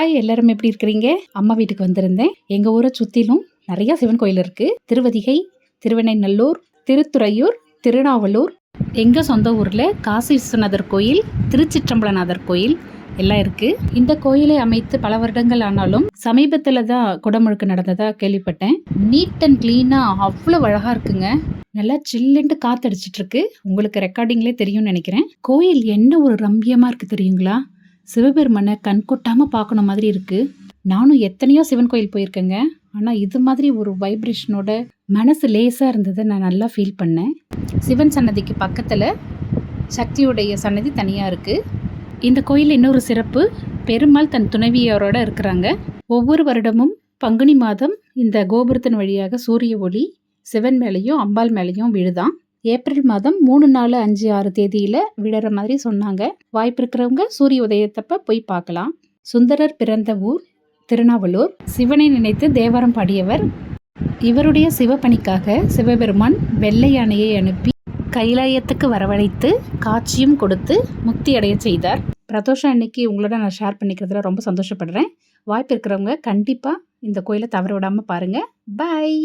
Hi, எல்லாரும் எப்படி இருக்கிறீங்க? அம்மா வீட்டுக்கு வந்திருந்தேன். எங்கள் ஊரை சுற்றிலும் நிறையா சிவன் கோயில் இருக்குது. திருவதிகை, திருவெண்ணைநல்லூர், திருத்துறையூர், திருநாவலூர். எங்கள் சொந்த ஊரில் காசி விஸ்வநாதர் கோயில், திருச்சிற்றம்பலநாதர் கோயில் எல்லாம் இருக்குது. இந்த கோயிலை அமைத்து பல வருடங்கள் ஆனாலும் சமீபத்தில் தான் குடமுழுக்கு நடந்ததாக கேள்விப்பட்டேன். நீட் அண்ட் க்ளீனாக அவ்வளோ அழகாக இருக்குங்க. நல்லா சில்லுன்ட்டு காற்றடிச்சிட்ருக்கு. உங்களுக்கு ரெக்கார்டிங்லேயே தெரியும்னு நினைக்கிறேன். கோயில் என்ன ஒரு ரம்யமாக இருக்குது தெரியுங்களா? சிவபெருமனை கண் கொட்டாமல் பார்க்கணும் மாதிரி இருக்குது. நானும் எத்தனையோ சிவன் கோயில் போயிருக்கேங்க. ஆனால் இது மாதிரி ஒரு வைப்ரேஷனோட மனசு லேசாக இருந்ததை நான் நல்லா ஃபீல் பண்ணேன். சிவன் சன்னதிக்கு பக்கத்தில் சக்தியுடைய சன்னதி தனியாக இருக்குது. இந்த கோயில் இன்னொரு சிறப்பு, பெருமாள் தன் துணைவியாரோட இருக்கிறாங்க. ஒவ்வொரு வருடமும் பங்குனி மாதம் இந்த கோபுரத்தின் வழியாக சூரிய ஒளி சிவன் மேலேயும் அம்பாள் மேலேயும் விழுதான். ஏப்ரல் மாதம் 3, 4, 5, 6 தேதியில் விடுற மாதிரி சொன்னாங்க. வாய்ப்பு இருக்கிறவங்க சூரிய உதயத்தப்ப போய் பார்க்கலாம். சுந்தரர் பிறந்த ஊர் திருநாவலூர். சிவனை நினைத்து தேவாரம் பாடியவர். இவருடைய சிவப்பணிக்காக சிவபெருமான் வெள்ளை யானையை அனுப்பி கைலாயத்துக்கு வரவழைத்து காட்சியும் கொடுத்து முக்தி அடைய செய்தார். பிரதோஷம் அன்னைக்கு உங்களோட நான் ஷேர் பண்ணிக்கிறதுல ரொம்ப சந்தோஷப்படுறேன். வாய்ப்பு இருக்கிறவங்க கண்டிப்பாக இந்த கோயிலை தவற விடாமல் பாருங்கள். பாய்.